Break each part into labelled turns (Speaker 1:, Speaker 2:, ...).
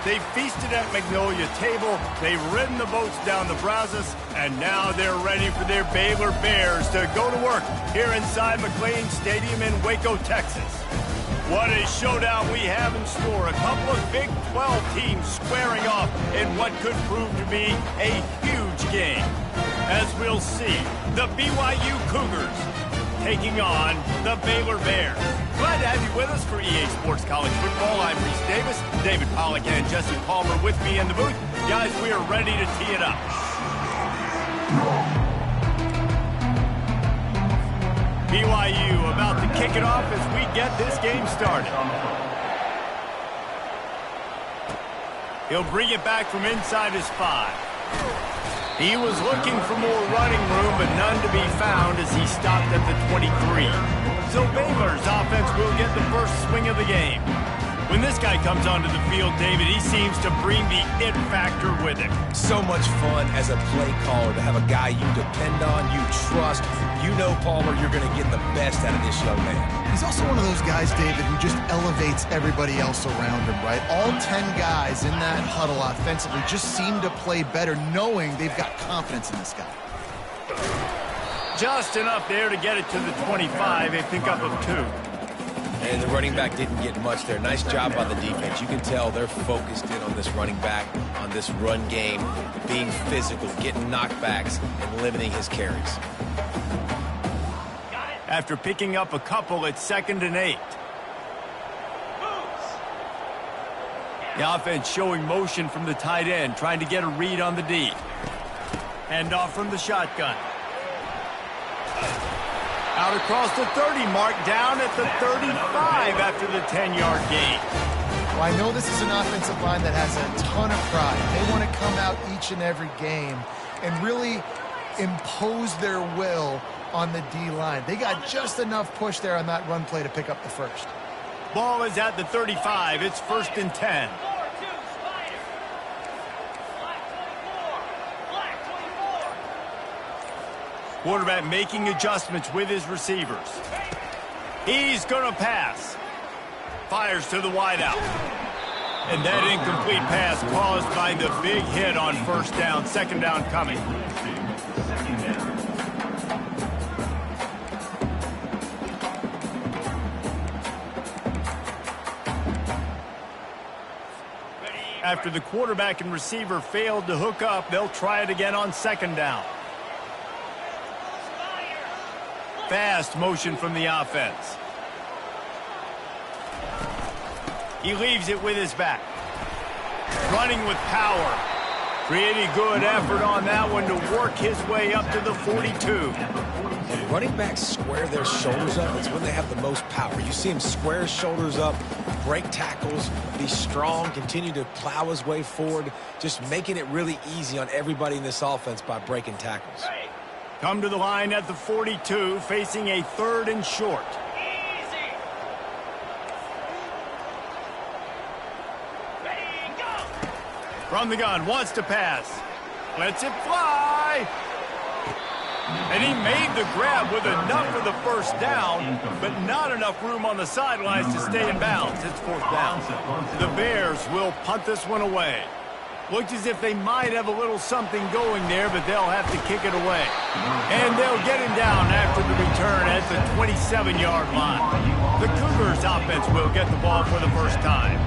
Speaker 1: They feasted at Magnolia Table, they've ridden the boats down the Brazos, and now they're ready for their Baylor Bears to go to work here inside McLean Stadium in Waco, Texas. What a showdown we have in store. A couple of Big 12 teams squaring off in what could prove to be a huge game. As we'll see, the BYU Cougars taking on the Baylor Bears. Glad to have you with us for EA Sports College Football. I'm Reese Davis, David Pollack and Jesse Palmer with me in the booth. Guys, we are ready to tee it up. BYU about to kick it off as we get this game started. He'll bring it back from inside his 5. He was looking for more running room, but none to be found as he stopped at the 23. So Baylor's offense will get the first swing of the game. When this guy comes onto the field, David, he seems to bring the it factor with him.
Speaker 2: So much fun as a play caller to have a guy you depend on, you trust. You know, Palmer, you're going to get the best out of this young man.
Speaker 3: He's also one of those guys, David, who just elevates everybody else around him, right? All 10 guys in that huddle offensively just seem to play better knowing they've got confidence in this guy.
Speaker 1: Just enough there to get it to the 25, a pickup of 2.
Speaker 2: And the running back didn't get much there. Nice job by the defense. You can tell they're focused in on this running back, on this run game, being physical, getting knockbacks, and limiting his carries.
Speaker 1: After picking up a couple, it's 2nd and 8. The offense showing motion from the tight end, trying to get a read on the D. Hand off from the shotgun. Out across the 30 mark, down at the 35 after the 10-yard gain.
Speaker 3: Well, I know this is an offensive line that has a ton of pride. They want to come out each and every game and really impose their will on the D-line. They got just enough push there on that run play to pick up the first.
Speaker 1: Ball is at the 35. It's 1st and 10. Quarterback making adjustments with his receivers. He's going to pass. Fires to the wideout. And that incomplete pass caused by the big hit on 1st down. 2nd down coming. After the quarterback and receiver failed to hook up, they'll try it again on 2nd down. Fast motion from the offense. He leaves it with his back. Running with power. Pretty good effort on that one to work his way up to the 42.
Speaker 2: When running backs square their shoulders up, it's when they have the most power. You see him square his shoulders up, break tackles, be strong, continue to plow his way forward, just making it really easy on everybody in this offense by breaking tackles.
Speaker 1: Come to the line at the 42, facing a 3rd and short.
Speaker 4: Easy. Ready, go.
Speaker 1: From the gun, wants to pass. Lets it fly. And he made the grab with enough for the 1st down, but not enough room on the sidelines to stay in bounds. It's 4th down. The Bears will punt this one away. Looks as if they might have a little something going there, but they'll have to kick it away. And they'll get him down after the return at the 27-yard line. The Cougars offense will get the ball for the 1st time.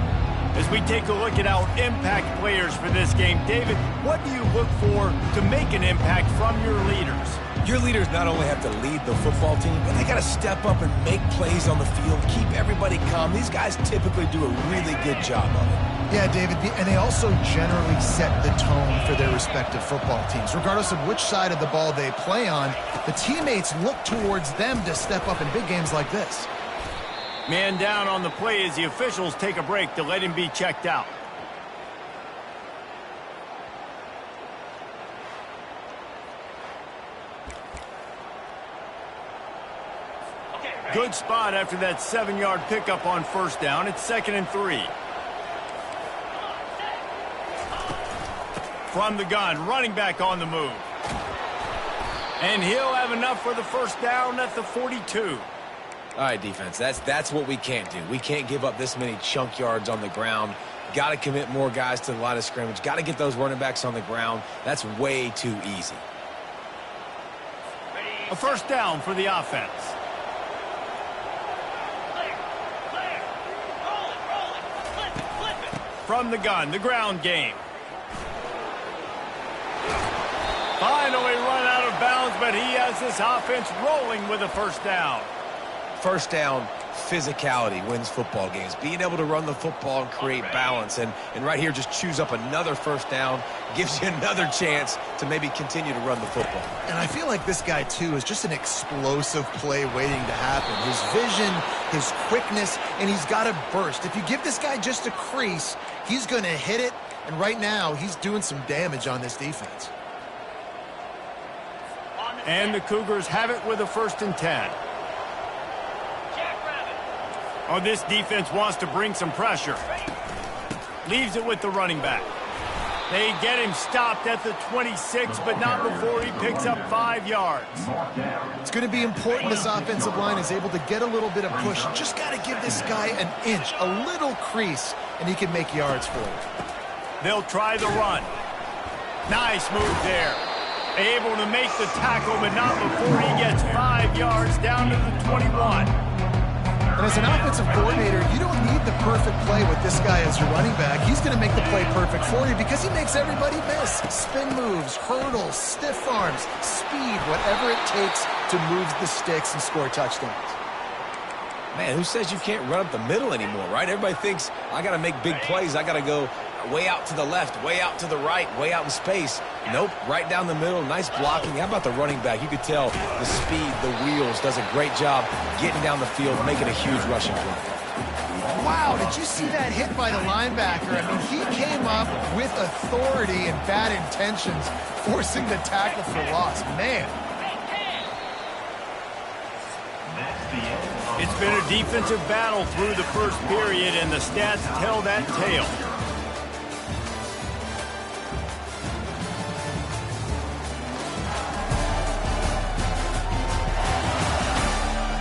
Speaker 1: As we take a look at our impact players for this game, David, what do you look for to make an impact from your leaders?
Speaker 2: Your leaders not only have to lead the football team, but they got to step up and make plays on the field, keep everybody calm. These guys typically do a really good job of it.
Speaker 3: Yeah, David, and they also generally set the tone for their respective football teams. Regardless of which side of the ball they play on, the teammates look towards them to step up in big games like this.
Speaker 1: Man down on the play as the officials take a break to let him be checked out. Good spot after that 7-yard pickup on 1st down. It's 2nd and 3. From the gun, running back on the move. And he'll have enough for the 1st down at the 42.
Speaker 2: All right, defense, that's what we can't do. We can't give up this many chunk yards on the ground. Got to commit more guys to the line of scrimmage. Got to get those running backs on the ground. That's way too easy.
Speaker 1: A first down for the offense. From the gun, the ground game. Finally run out of bounds, but he has this offense rolling with a first down.
Speaker 2: First down, physicality wins football games. Being able to run the football and create balance. And right here, just choose up another first down. Gives you another chance to maybe continue to run the football.
Speaker 3: And I feel like this guy, too, is just an explosive play waiting to happen. His vision, his quickness, and he's got a burst. If you give this guy just a crease, he's going to hit it. And right now, he's doing some damage on this defense.
Speaker 1: And the Cougars have it with a 1st and 10. Oh, this defense wants to bring some pressure. Leaves it with the running back. They get him stopped at the 26, but not before he picks up 5 yards.
Speaker 3: It's going to be important this offensive line is able to get a little bit of push. You just got to give this guy an inch, a little crease, and he can make yards for you.
Speaker 1: They'll try the run. Nice move there. Able to make the tackle, but not before he gets 5 yards down to the 21.
Speaker 3: And as an offensive coordinator, you don't need the perfect play with this guy as your running back. He's going to make the play perfect for you because he makes everybody miss. Spin moves, hurdles, stiff arms, speed, whatever it takes to move the sticks and score touchdowns.
Speaker 2: Man, who says you can't run up the middle anymore, right? Everybody thinks, I got to make big plays. I got to go way out to the left, way out to the right, way out in space. Nope, right down the middle. Nice blocking. How about the running back? You could tell the speed, the wheels, does a great job getting down the field, making a huge rushing play.
Speaker 3: Wow, did you see that hit by the linebacker? I mean, he came up with authority and bad intentions, forcing the tackle for loss. Man.
Speaker 1: It's been a defensive battle through the first period, and the stats tell that tale.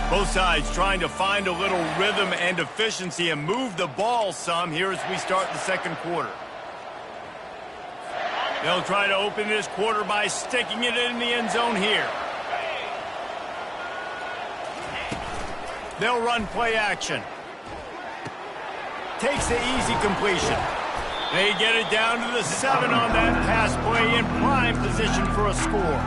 Speaker 1: Both sides trying to find a little rhythm and efficiency and move the ball some here as we start the second quarter. They'll try to open this quarter by sticking it in the end zone here. They'll run play action. Takes the easy completion. They get it down to the 7 on that pass play in prime position for a score.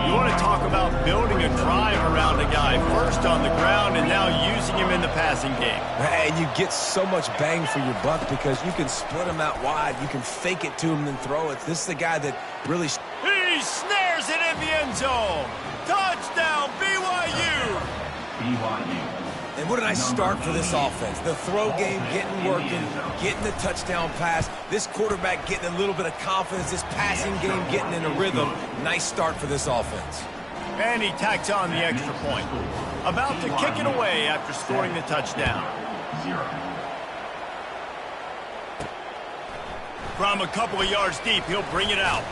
Speaker 1: You want to talk about building a drive around a guy. First on the ground and now using him in the passing game.
Speaker 2: And you get so much bang for your buck because you can split him out wide. You can fake it to him and throw it. This is the guy that really...
Speaker 1: He snares it in the end zone. Touchdown, BYU.
Speaker 2: And what a nice start for this offense. The throw game getting working, getting the touchdown pass. This quarterback getting a little bit of confidence. This passing game getting in a rhythm. Nice start for this offense.
Speaker 1: And he tacks on the extra point. About to kick it away after scoring the touchdown. From a couple of yards deep, he'll bring it out.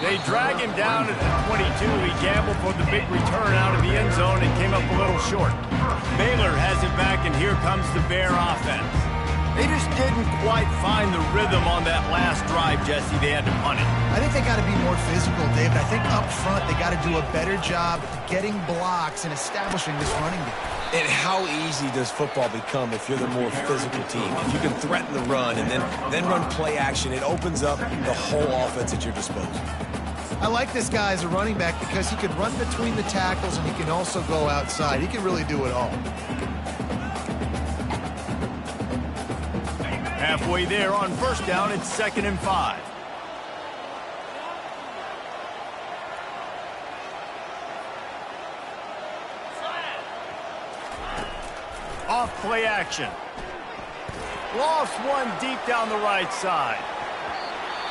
Speaker 1: They drag him down at the 22. He gambled for the big return out of the end zone and came up a little short. Baylor has it back, and here comes the Bear offense. They just didn't quite find the rhythm on that last drive, Jesse. They had to punt it.
Speaker 3: I think they got to be more physical, David. I think up front they got to do a better job getting blocks and establishing this running game.
Speaker 2: And how easy does football become if you're the more physical team? If you can threaten the run and then run play action, it opens up the whole offense at your disposal.
Speaker 3: I like this guy as a running back because he can run between the tackles and he can also go outside. He can really do it all.
Speaker 1: Halfway there on first down, it's 2nd and 5. Off play action. Lost one deep down the right side.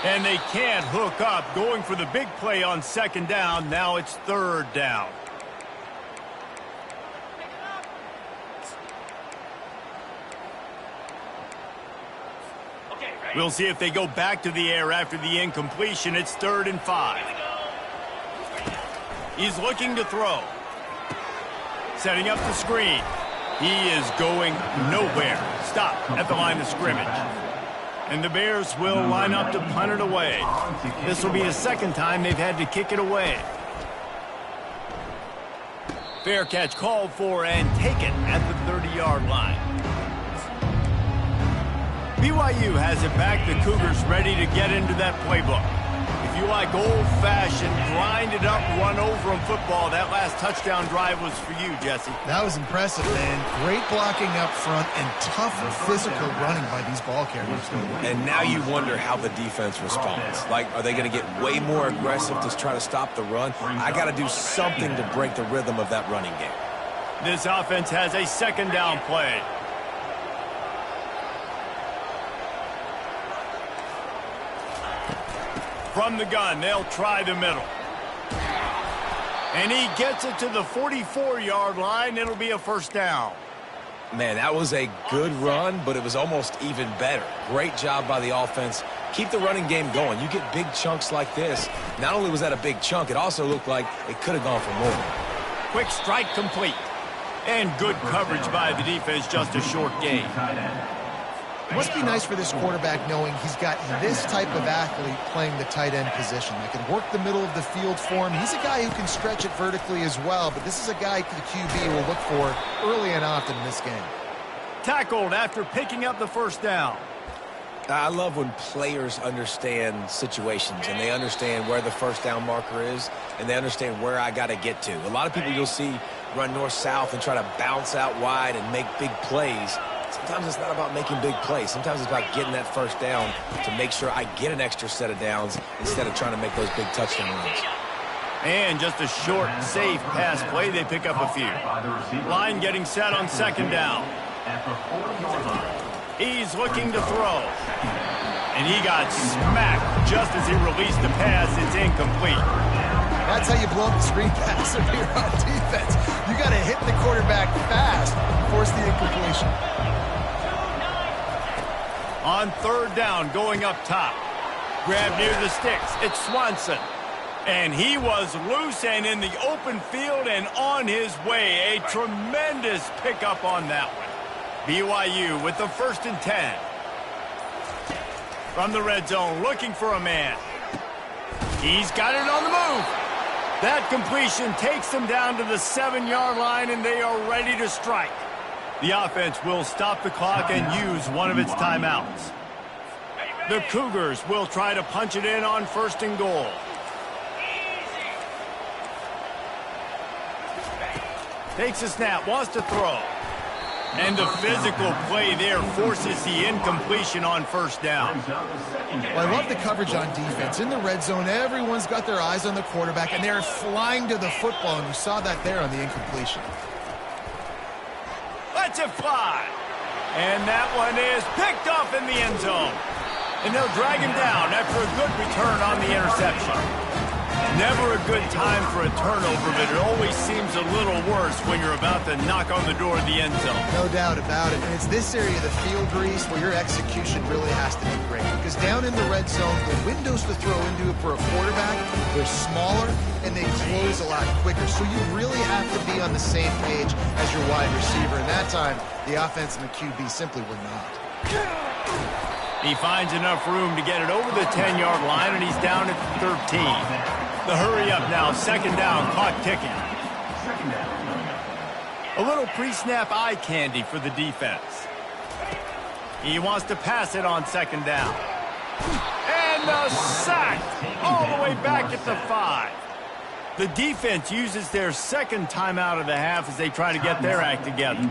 Speaker 1: And they can't hook up. Going for the big play on 2nd down. Now it's 3rd down. We'll see if they go back to the air after the incompletion. It's 3rd and 5. He's looking to throw. Setting up the screen. He is going nowhere. Stop at the line of scrimmage. And the Bears will line up to punt it away. This will be the second time they've had to kick it away. Fair catch called for and taken at the 30-yard line. BYU has it back. The Cougars ready to get into that playbook. If you like old-fashioned, grind-it-up, run-over-'em football, that last touchdown drive was for you, Jesse.
Speaker 3: That was impressive, man. Great blocking up front and tough physical running by these ball carriers.
Speaker 2: And now you wonder how the defense responds. Like, are they going to get way more aggressive to try to stop the run? I got to do something to break the rhythm of that running game.
Speaker 1: This offense has a second down play. From the gun, they'll try the middle. And he gets it to the 44-yard line. It'll be a first down.
Speaker 2: Man, that was a good run, but it was almost even better. Great job by the offense. Keep the running game going. You get big chunks like this. Not only was that a big chunk, it also looked like it could have gone for more.
Speaker 1: Quick strike complete. And good coverage by the defense, just a short gain.
Speaker 3: It must be nice for this quarterback knowing he's got this type of athlete playing the tight end position. That can work the middle of the field for him. He's a guy who can stretch it vertically as well, but this is a guy the QB will look for early and often in this game.
Speaker 1: Tackled after picking up the first down.
Speaker 2: I love when players understand situations and they understand where the first down marker is and they understand where I got to get to. A lot of people you'll see run north-south and try to bounce out wide and make big plays. Sometimes it's not about making big plays. Sometimes it's about getting that first down to make sure I get an extra set of downs instead of trying to make those big touchdown runs.
Speaker 1: And just a short, safe pass play. They pick up a few. Line getting set on second down. He's looking to throw. And he got smacked just as he released the pass. It's incomplete.
Speaker 3: That's how you blow up the screen pass if you're on defense. You got to hit the quarterback fast and force the incompletion.
Speaker 1: On third down, going up top. Grab near the sticks. It's Swanson. And he was loose and in the open field and on his way. A tremendous pickup on that one. BYU with the 1st and 10. From the red zone, looking for a man. He's got it on the move. That completion takes them down to the 7-yard line, and they are ready to strike. The offense will stop the clock and use one of its timeouts. The Cougars will try to punch it in on 1st and goal. Takes a snap, wants to throw. And the physical play there forces the incompletion on 1st down.
Speaker 3: Well, I love the coverage on defense. In the red zone, everyone's got their eyes on the quarterback, and they're flying to the football, and you saw that there on the incompletion.
Speaker 1: Lets it fly. And that one is picked off in the end zone. And they'll drag him down after a good return on the interception. Never a good time for a turnover, but it always seems a little worse when you're about to knock on the door of the end zone.
Speaker 3: No doubt about it. And it's this area of the field, Reese, where your execution really has to be great. Because down in the red zone, the windows to throw into for a quarterback, they're smaller and they close a lot quicker. So you really have to be on the same page as your wide receiver. And that time, the offense and the QB simply were not.
Speaker 1: He finds enough room to get it over the 10-yard line, and he's down at 13. The hurry up now, 2nd down, clock ticking. A little pre-snap eye candy for the defense. He wants to pass it on 2nd down. And a sack all the way back at the 5. The defense uses their 2nd timeout of the half as they try to get their act together.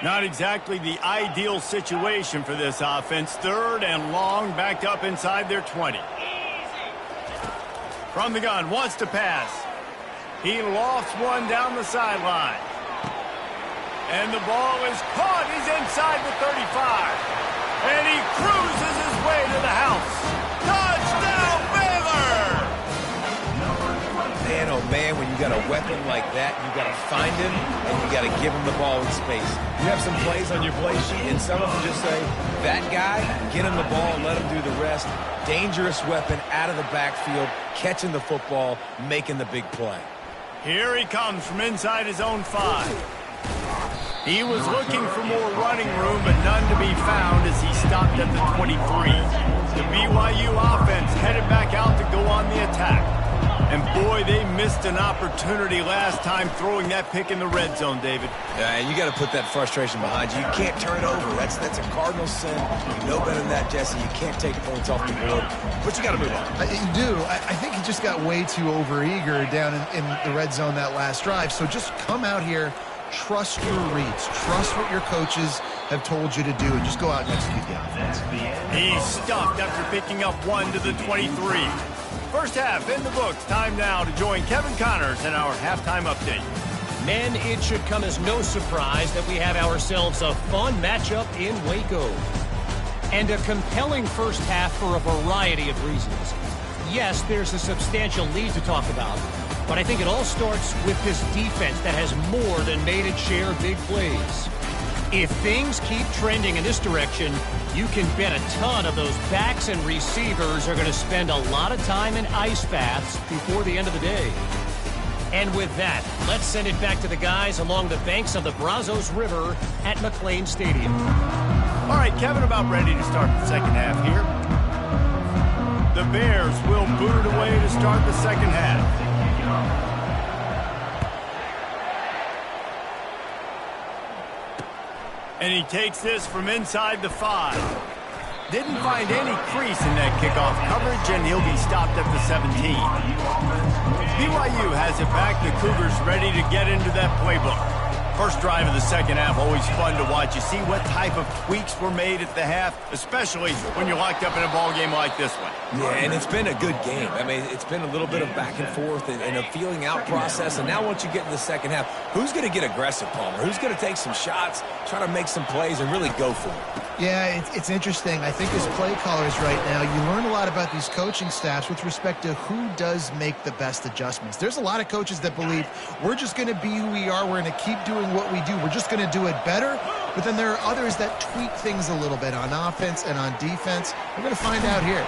Speaker 1: Not exactly the ideal situation for this offense. 3rd and long, backed up inside their 20. From the gun, wants to pass. He lofts one down the sideline. And the ball is caught. He's inside the 35. And he cruises his way to the house. Touchdown, Baylor!
Speaker 2: Man, oh man, when you got a weapon like that, you got to find him and you got to give him the ball in space. You have some plays on your play sheet, and some of them just say, that guy, get him the ball, let him do the rest. Dangerous weapon out of the backfield, catching the football, making the big play.
Speaker 1: Here he comes from inside his own 5. He was looking for more running room, but none to be found as he stopped at the 23. The BYU offense headed back out to go on the attack. And boy, they missed an opportunity last time throwing that pick in the red zone, David.
Speaker 2: Yeah, you got to put that frustration behind you. You can't turn it over. That's a cardinal sin. You know better than that, Jesse. You can't take points off the board, but you got to move on.
Speaker 3: You do. I think he just got way too overeager down in the red zone that last drive. So just come out here, trust your reads, trust what your coaches have told you to do, and just go out and execute the offense.
Speaker 1: He's stuffed after picking up 1 to the 23. First half in the books. Time now to join Kevin Connors in our halftime update.
Speaker 5: Men, it should come as no surprise that we have ourselves a fun matchup in Waco. And a compelling first half for a variety of reasons. Yes, there's a substantial lead to talk about, but I think it all starts with this defense that has more than made its share of big plays. If things keep trending in this direction, you can bet a ton of those backs and receivers are going to spend a lot of time in ice baths before the end of the day. And with that, let's send it back to the guys along the banks of the Brazos River at McLean Stadium.
Speaker 1: All right, Kevin, about ready to start the second half here. The Bears will boot it away to start the second half. And he takes this from inside the 5. Didn't find any crease in that kickoff coverage, and he'll be stopped at the 17. BYU has it back. The Cougars ready to get into that playbook. First drive of the second half, always fun to watch. You see what type of tweaks were made at the half, especially when you're locked up in a ball game like this one.
Speaker 2: Yeah, and it's been a good game. I mean, it's been a little bit of back and forth and a feeling out process. And now once you get in the second half, who's going to get aggressive, Palmer? Who's going to take some shots, try to make some plays, and really go for it?
Speaker 3: Yeah, it's interesting. I think as play callers right now, you learn a lot about these coaching staffs with respect to who does make the best adjustments. There's a lot of coaches that believe we're just going to be who we are. We're going to keep doing what we do. We're just going to do it better. But then there are others that tweak things a little bit on offense and on defense. We're going to find out here.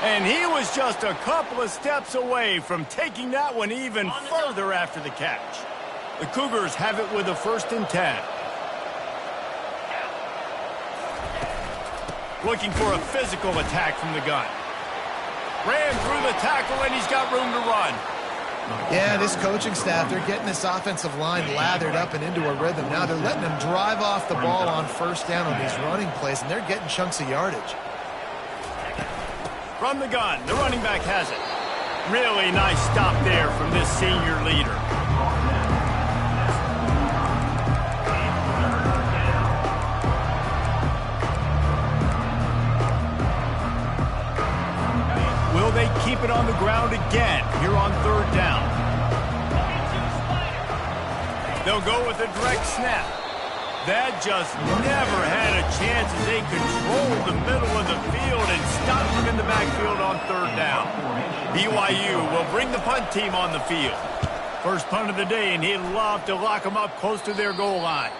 Speaker 1: And he was just a couple of steps away from taking that one even further after the catch. The Cougars have it with a 1st and 10. Looking for a physical attack from the gun. Ran through the tackle, and he's got room to run.
Speaker 3: Yeah, this coaching staff, they're getting this offensive line lathered up and into a rhythm. Now they're letting them drive off the ball on first down on these running plays, and they're getting chunks of yardage.
Speaker 1: From the gun, the running back has it. Really nice stop there from this senior leader. Will they keep it on the ground again here on 3rd down? They'll go with a direct snap. That just never had a chance as they controlled the middle of the field and stopped him in the backfield on 3rd down. BYU will bring the punt team on the field. First punt of the day, and he'd love to lock them up close to their goal line.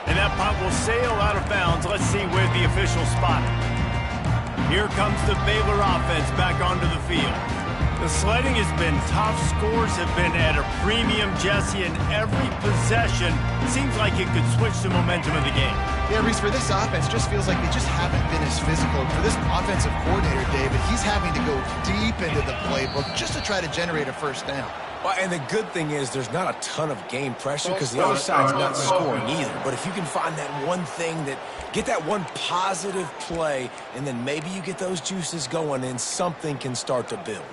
Speaker 1: And that punt will sail out of bounds. Let's see where the officials spot it. Here comes the Baylor offense back onto the field. The sledding has been tough. Scores have been at a premium, Jesse, and every possession seems like it could switch the momentum of the game.
Speaker 3: Yeah, Reese, for this offense, just feels like they just haven't been as physical. For this offensive coordinator, David, he's having to go deep into the playbook just to try to generate a first down.
Speaker 2: Well, and the good thing is there's not a ton of game pressure because the other side's not scoring either. But if you can find that one thing get that one positive play, and then maybe you get those juices going and something can start to build.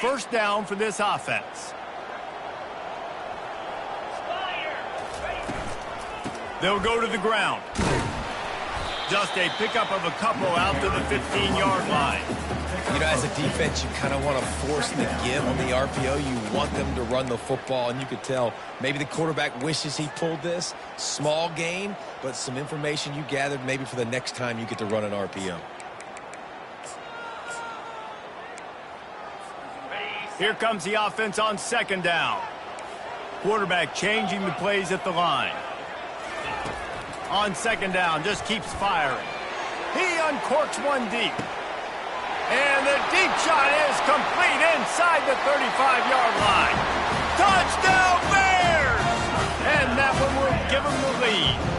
Speaker 1: First down for this offense. They'll go to the ground. Just a pickup of a couple out to the 15-yard line.
Speaker 2: You know, as a defense, you kind of want to force the give on the RPO. You want them to run the football, and you could tell maybe the quarterback wishes he pulled this. Small gain, but some information you gathered maybe for the next time you get to run an RPO.
Speaker 4: Ready,
Speaker 1: Here comes the offense on second down. Quarterback changing the plays at the line. On second down, just keeps firing. He uncorks one deep. And the deep shot is complete inside the 35-yard line. Touchdown Bears! And that one will give them the lead.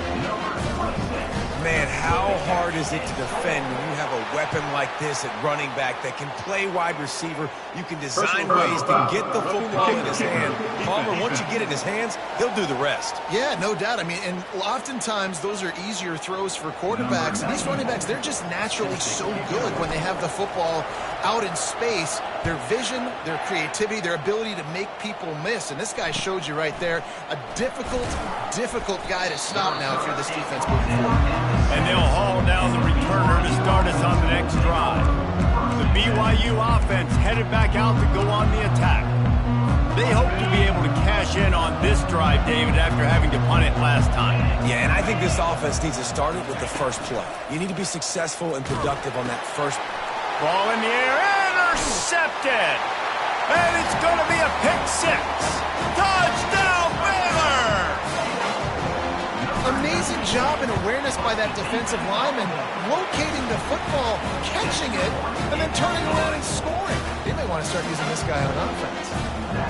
Speaker 2: Man, how hard is it to defend when you have a weapon like this at running back that can play wide receiver? You can design ways to get the football in his hand. Palmer, once you get it in his hands, he'll do the rest.
Speaker 3: Yeah, no doubt. I mean, and oftentimes those are easier throws for quarterbacks. And these running backs, they're just naturally so good when they have the football out in space. Their vision, their creativity, their ability to make people miss. And this guy showed you right there, a difficult guy to stop now if you're this defense moving forward.
Speaker 1: And they'll haul down the returner to start us on the next drive. The BYU offense headed back out to go on the attack. They hope to be able to cash in on this drive, David, after having to punt it last time.
Speaker 2: Yeah, and I think this offense needs to start it with the first play. You need to be successful and productive on that first.
Speaker 1: Ball in the air, intercepted. And it's going to be a pick six. Touchdown, Baylor!
Speaker 3: Amazing job and awareness by that defensive lineman, locating the football, catching it, and then turning around and scoring. They may want to start using this guy on offense.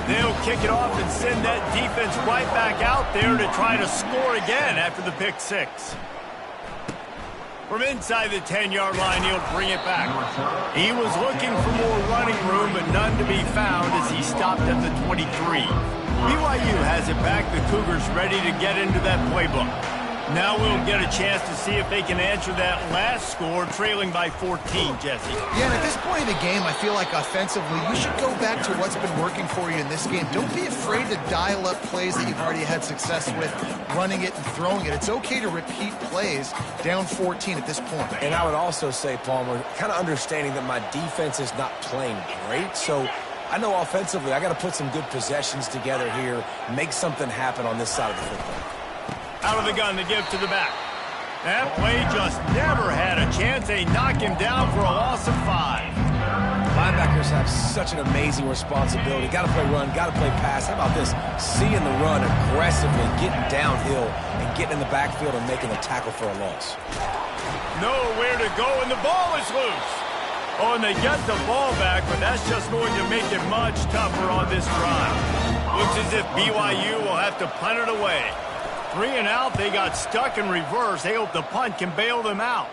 Speaker 1: They'll kick it off and send that defense right back out there to try to score again after the pick six. From inside the 10-yard line, he'll bring it back. He was looking for more running room, but none to be found as he stopped at the 23. BYU has it back. The Cougars ready to get into that playbook. Now we'll get a chance to see if they can answer that last score, trailing by 14, Jesse.
Speaker 3: Yeah, and at this point in the game, I feel like offensively, you should go back to what's been working for you in this game. Don't be afraid to dial up plays that you've already had success with, running it and throwing it. It's okay to repeat plays down 14 at this point.
Speaker 2: And I would also say, Palmer, kind of understanding that my defense is not playing great, so I know offensively I got to put some good possessions together here, make something happen on this side of the football.
Speaker 1: Out of the gun to give to the back. That play just never had a chance. They knock him down for a loss of 5.
Speaker 2: Linebackers have such an amazing responsibility. Got to play run, got to play pass. How about this? Seeing the run aggressively, getting downhill, and getting in the backfield and making a tackle for a loss.
Speaker 1: Nowhere to go, and the ball is loose. Oh, and they get the ball back, but that's just going to make it much tougher on this drive. Looks as if BYU will have to punt it away. 3 and out, they got stuck in reverse. They hope the punt can bail them out.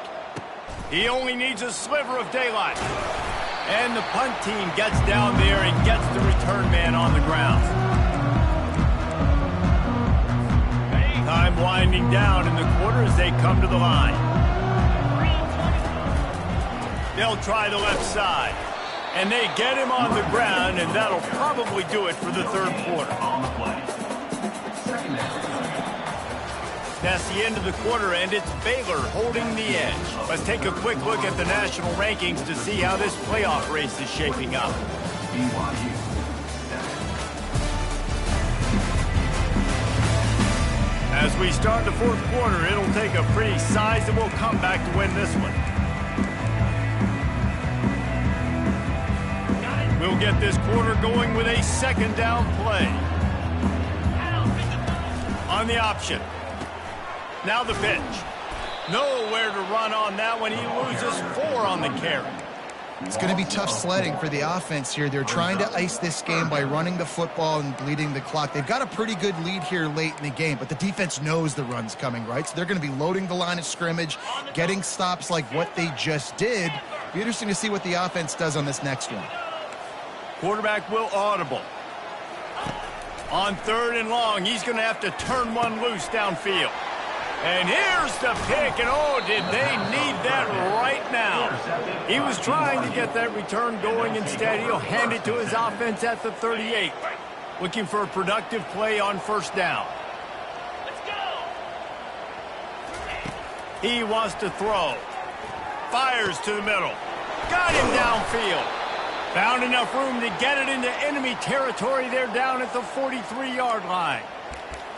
Speaker 1: He only needs a sliver of daylight. And the punt team gets down there and gets the return man on the ground. Time winding down in the quarter as they come to the line. They'll try the left side. And they get him on the ground, and that'll probably do it for the third quarter. That's the end of the quarter, and it's Baylor holding the edge. Let's take a quick look at the national rankings to see how this playoff race is shaping up. As we start the fourth quarter, it'll take a pretty sizable comeback to win this one. We'll get this quarter going with a second down play. On the option. Now the pitch. Nowhere to run on that one. He loses 4 on the carry.
Speaker 3: It's going to be tough sledding for the offense here. They're trying to ice this game by running the football and bleeding the clock. They've got a pretty good lead here late in the game, but the defense knows the run's coming, right? So they're going to be loading the line of scrimmage, getting stops like what they just did. Be interesting to see what the offense does on this next one.
Speaker 1: Quarterback will audible. On 3rd and long, he's going to have to turn one loose downfield. And here's the pick, and oh, did they need that right now. He was trying to get that return going. Instead, he'll hand it to his offense at the 38. Looking for a productive play on first down.
Speaker 4: Let's go.
Speaker 1: He wants to throw. Fires to the middle. Got him downfield. Found enough room to get it into enemy territory. They're down at the 43-yard line.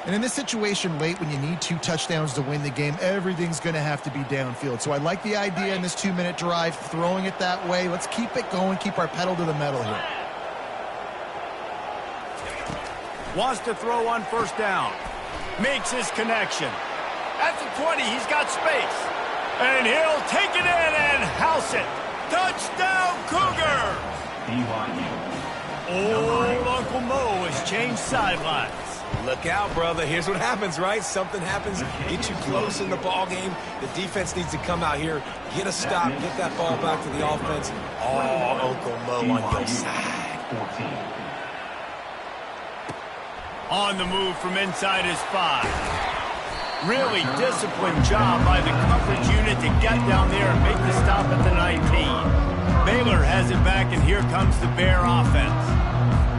Speaker 3: And in this situation late when you need 2 touchdowns to win the game, everything's going to have to be downfield. So I like the idea in this 2-minute drive, throwing it that way. Let's keep it going, keep our pedal to the metal here.
Speaker 1: Wants to throw on first down. Makes his connection. At the 20, he's got space. And he'll take it in and house it. Touchdown, Cougar! Old Uncle Mo has changed sidelines.
Speaker 2: Look out, brother. Here's what happens, right? Something happens, get you close in the ball game. The defense needs to come out here, get a stop, get that ball back to the offense. Oh, Uncle Mo on your side.
Speaker 1: On the move from inside his 5. Really disciplined job by the coverage unit to get down there and make the stop at the 19. Baylor has it back, and here comes the Bear offense.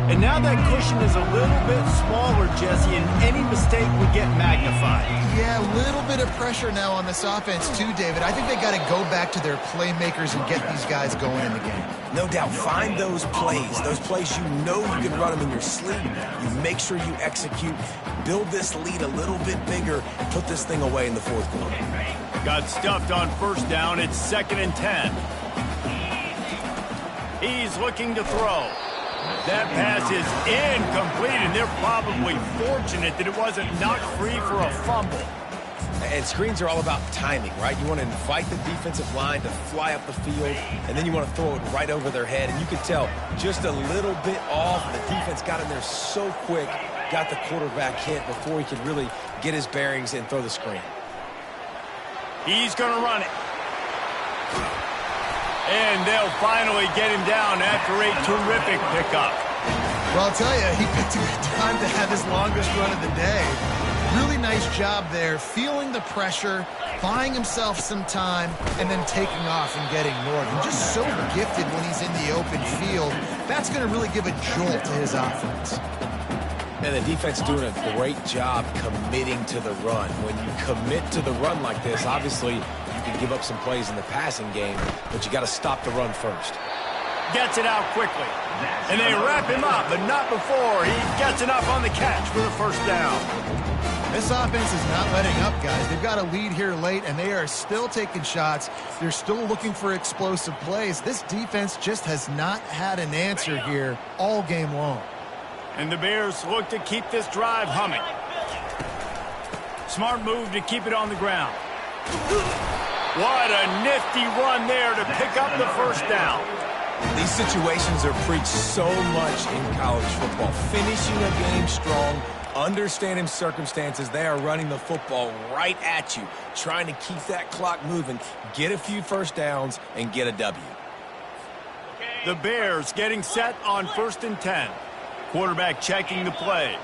Speaker 1: And now that cushion is a little bit smaller, Jesse, and any mistake would get magnified.
Speaker 3: Yeah, a little bit of pressure now on this offense too, David. I think they got to go back to their playmakers and get these guys going in the game.
Speaker 2: No doubt, find those plays you know you can run them in your sleep. You make sure you execute, build this lead a little bit bigger, and put this thing away in the fourth quarter.
Speaker 1: Got stuffed on first down. It's 2nd and 10. He's looking to throw. That pass is incomplete, and they're probably fortunate that it wasn't knocked free for a fumble.
Speaker 2: And screens are all about timing, right? You want to invite the defensive line to fly up the field, and then you want to throw it right over their head. And you can tell just a little bit off. The defense got in there so quick, got the quarterback hit before he could really get his bearings and throw the screen.
Speaker 1: He's going to run it. And they'll finally get him down after a terrific pickup.
Speaker 3: Well, I'll tell you, he picked a good time to have his longest run of the day. Really nice job there, feeling the pressure, buying himself some time, and then taking off and getting north. And just so gifted when he's in the open field. That's going to really give a jolt to his offense.
Speaker 2: And the defense doing a great job committing to the run. When you commit to the run like this, obviously you can give up some plays in the passing game, but you got to stop the run first.
Speaker 1: Gets it out quickly. And they wrap him up, but not before he gets enough on the catch for the first down.
Speaker 3: This offense is not letting up, guys. They've got a lead here late, and they are still taking shots. They're still looking for explosive plays. This defense just has not had an answer here all game long.
Speaker 1: And the Bears look to keep this drive humming. Smart move to keep it on the ground. What a nifty run there to pick up the first down.
Speaker 2: These situations are preached so much in college football. Finishing a game strong, understanding circumstances. They are running the football right at you, trying to keep that clock moving, get a few first downs, and get a W.
Speaker 1: The Bears getting set on 1st and 10. Quarterback checking the play.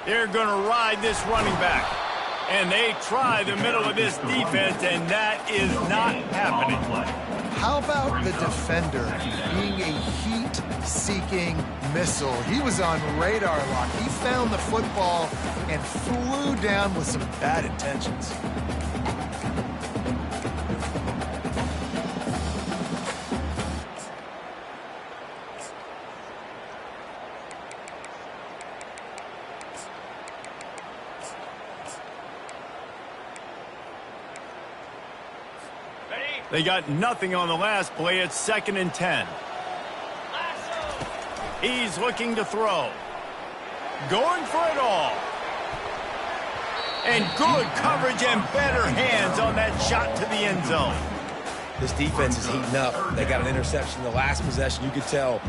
Speaker 1: They're going to ride this running back. And they try the middle of this defense, and that is not happening.
Speaker 3: How about the defender being a heat-seeking missile? He was on radar lock. He found the football and flew down with some bad intentions.
Speaker 1: They got nothing on the last play. It's 2nd and 10. He's looking to throw. Going for it all. And good coverage and better hands on that shot to the end zone.
Speaker 2: This defense is heating up. They got an interception in the last possession. You could tell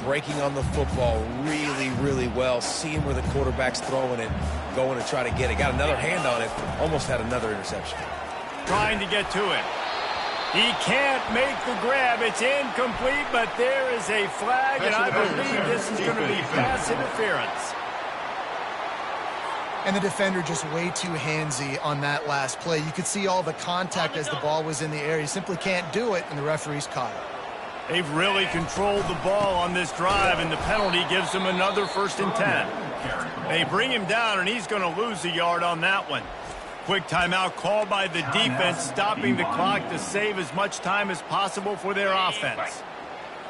Speaker 2: breaking on the football really, really well. Seeing where the quarterback's throwing it, going to try to get it. Got another hand on it. Almost had another interception.
Speaker 1: Trying to get to it. He can't make the grab. It's incomplete, but there is a flag, and I believe this is going to be pass interference.
Speaker 3: And the defender just way too handsy on that last play. You could see all the contact as the ball was in the air. He simply can't do it, and the referee's caught it.
Speaker 1: They've really controlled the ball on this drive, and the penalty gives them another 1st and 10. They bring him down, and he's going to lose a yard on that one. Quick timeout called by the defense, stopping the clock to save as much time as possible for their offense.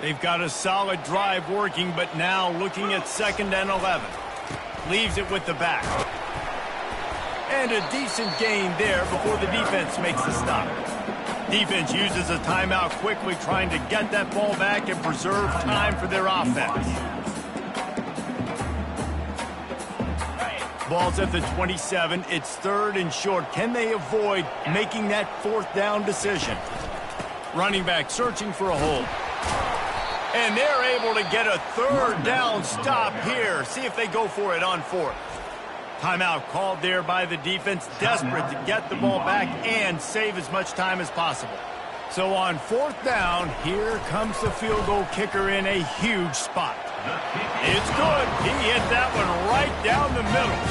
Speaker 1: They've got a solid drive working, but now looking at 2nd and 11. Leaves it with the back. And a decent gain there before the defense makes the stop. Defense uses a timeout quickly, trying to get that ball back and preserve time for their offense. Ball's at the 27. It's 3rd and short. Can they avoid making that 4th down decision? Running back searching for a hole. And they're able to get a 3rd down stop here. See if they go for it on 4th. Timeout called there by the defense, desperate to get the ball back and save as much time as possible. So on 4th down, here comes the field goal kicker in a huge spot. It's good. He hit that one right down the middle.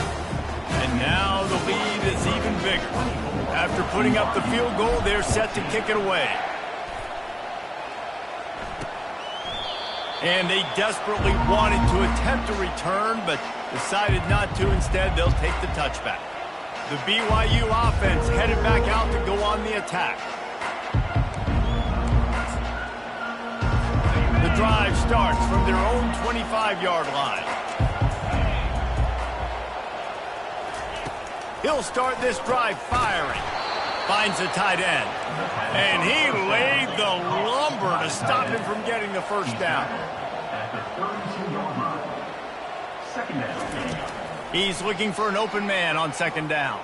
Speaker 1: And now the lead is even bigger. After putting up the field goal, they're set to kick it away. And they desperately wanted to attempt a return, but decided not to. Instead, they'll take the touchback. The BYU offense headed back out to go on the attack. The drive starts from their own 25-yard line. He'll start this drive firing. Finds the tight end. And he laid the lumber to stop him from getting the 1st down. He's looking for an open man on 2nd down.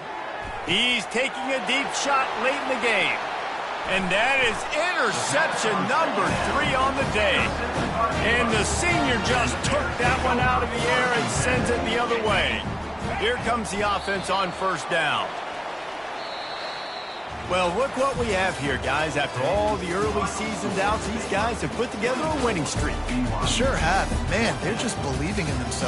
Speaker 1: He's taking a deep shot late in the game. And that is interception number 3 on the day. And the senior just took that one out of the air and sends it the other way. Here comes the offense on 1st down. Well, look what we have here, guys. After all the early season doubts, these guys have put together a winning streak.
Speaker 3: Sure have. Man, they're just believing in themselves.